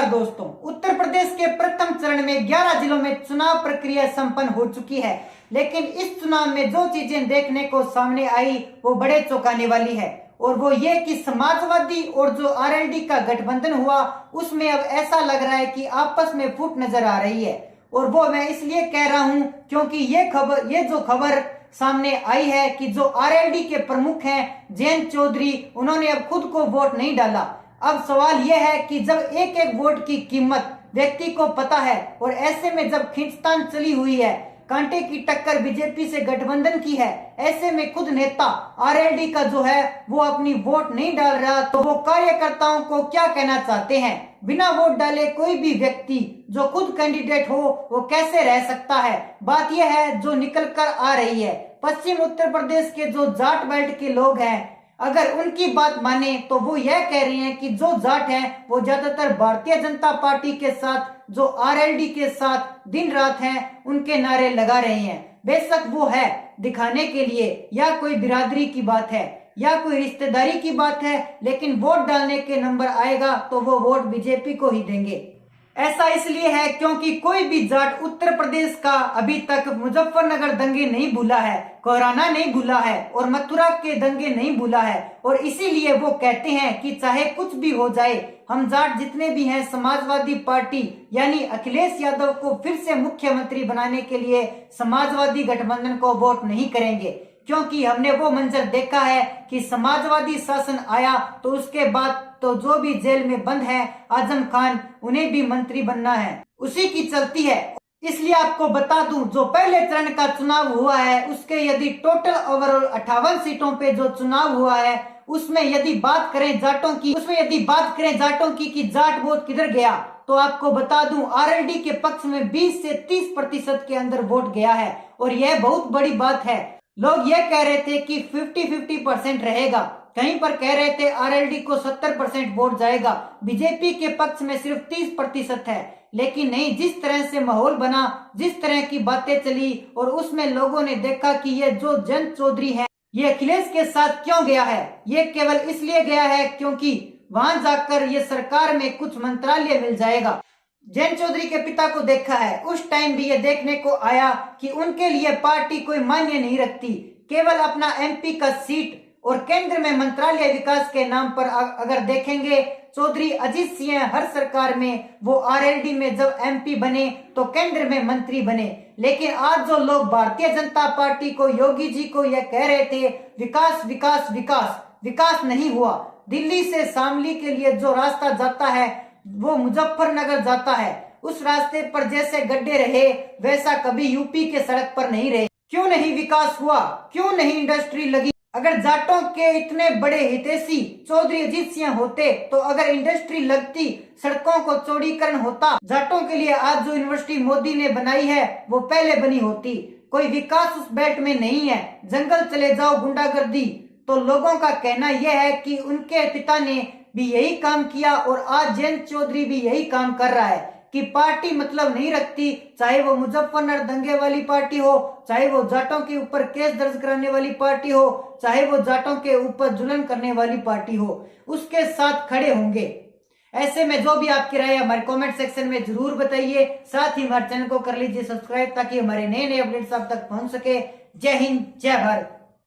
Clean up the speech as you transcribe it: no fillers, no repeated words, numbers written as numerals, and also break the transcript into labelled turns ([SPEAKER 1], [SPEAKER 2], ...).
[SPEAKER 1] नमस्कार दोस्तों, उत्तर प्रदेश के प्रथम चरण में 11 जिलों में चुनाव प्रक्रिया संपन्न हो चुकी है। लेकिन इस चुनाव में जो चीजें देखने को सामने आई वो बड़े चौंकाने वाली है, और वो ये कि समाजवादी और जो आरएलडी का गठबंधन हुआ उसमें अब ऐसा लग रहा है कि आपस में फूट नजर आ रही है। और वो मैं इसलिए कह रहा हूं क्योंकि ये जो खबर सामने आई है कि जो आरएलडी के प्रमुख हैं जयंत चौधरी, उन्होंने अब खुद को वोट नहीं डाला। अब सवाल यह है कि जब एक एक वोट की कीमत व्यक्ति को पता है और ऐसे में जब खींचतान चली हुई है, कांटे की टक्कर बीजेपी से गठबंधन की है, ऐसे में खुद नेता आरएलडी का जो है वो अपनी वोट नहीं डाल रहा, तो वो कार्यकर्ताओं को क्या कहना चाहते हैं? बिना वोट डाले कोई भी व्यक्ति जो खुद कैंडिडेट हो वो कैसे रह सकता है? बात यह है जो निकल कर आ रही है। पश्चिम उत्तर प्रदेश के जो जाट बेल्ट के लोग हैं, अगर उनकी बात माने तो वो यह कह रही हैं कि जो जाट हैं वो ज्यादातर भारतीय जनता पार्टी के साथ, जो आरएलडी के साथ दिन रात हैं, उनके नारे लगा रहे हैं। बेशक वो है दिखाने के लिए, या कोई बिरादरी की बात है या कोई रिश्तेदारी की बात है, लेकिन वोट डालने के नंबर आएगा तो वो वोट बीजेपी को ही देंगे। ऐसा इसलिए है क्योंकि कोई भी जाट उत्तर प्रदेश का अभी तक मुजफ्फरनगर दंगे नहीं भूला है, कोहराना नहीं भूला है और मथुरा के दंगे नहीं भूला है। और इसीलिए वो कहते हैं कि चाहे कुछ भी हो जाए, हम जाट जितने भी हैं समाजवादी पार्टी यानी अखिलेश यादव को फिर से मुख्यमंत्री बनाने के लिए समाजवादी गठबंधन को वोट नहीं करेंगे। क्योंकि हमने वो मंजर देखा है कि समाजवादी शासन आया तो उसके बाद तो जो भी जेल में बंद है आजम खान, उन्हें भी मंत्री बनना है, उसी की चलती है। इसलिए आपको बता दूं, जो पहले चरण का चुनाव हुआ है उसके यदि टोटल ओवरऑल 58 सीटों पे जो चुनाव हुआ है उसमें यदि बात करें जाटों की कि जाट वोट किधर गया, तो आपको बता दूं आरएलडी के पक्ष में 20 से 30% के अंदर वोट गया है। और यह बहुत बड़ी बात है। लोग यह कह रहे थे कि 50-50% रहेगा, कहीं पर कह रहे थे आरएलडी को 70% वोट जाएगा, बीजेपी के पक्ष में सिर्फ 30% है। लेकिन नहीं, जिस तरह से माहौल बना, जिस तरह की बातें चली और उसमें लोगों ने देखा कि ये जो जयंत चौधरी है ये अखिलेश के साथ क्यों गया है। ये केवल इसलिए गया है क्योंकि वहां जाकर ये सरकार में कुछ मंत्रालय मिल जाएगा। जयंत चौधरी के पिता को देखा है, उस टाइम भी ये देखने को आया कि उनके लिए पार्टी कोई मायने नहीं रखती, केवल अपना एमपी का सीट और केंद्र में मंत्रालय विकास के नाम पर अगर देखेंगे, चौधरी अजीत सिंह हर सरकार में वो आरएलडी में जब एमपी बने तो केंद्र में मंत्री बने। लेकिन आज जो लोग भारतीय जनता पार्टी को, योगी जी को यह कह रहे थे विकास विकास विकास, विकास नहीं हुआ। दिल्ली से शामली के लिए जो रास्ता जाता है वो मुजफ्फरनगर जाता है, उस रास्ते पर जैसे गड्ढे रहे वैसा कभी यूपी के सड़क पर नहीं रहे। क्यों नहीं विकास हुआ? क्यों नहीं इंडस्ट्री लगी? अगर जाटों के इतने बड़े हितैषी चौधरी अजीत सिंह होते तो अगर इंडस्ट्री लगती, सड़कों को चौड़ीकरण होता, जाटों के लिए आज जो यूनिवर्सिटी मोदी ने बनाई है वो पहले बनी होती। कोई विकास उस बेल्ट में नहीं है, जंगल चले जाओ, गुंडागर्दी। तो लोगों का कहना यह है कि उनके पिता ने भी यही काम किया और आज जयंत चौधरी भी यही काम कर रहा है कि पार्टी मतलब नहीं रखती, चाहे वो मुजफ्फरनगर दंगे वाली पार्टी हो, चाहे वो जाटों के ऊपर केस दर्ज कराने वाली पार्टी हो, चाहे वो जाटों के ऊपर जुल्म करने वाली पार्टी हो, उसके साथ खड़े होंगे। ऐसे में जो भी आपकी राय हमारे कमेंट सेक्शन में जरूर बताइए। साथ ही हमारे चैनल को कर लीजिए सब्सक्राइब ताकि हमारे नए अपडेट्स आप तक पहुंच सके। जय हिंद, जय भारत।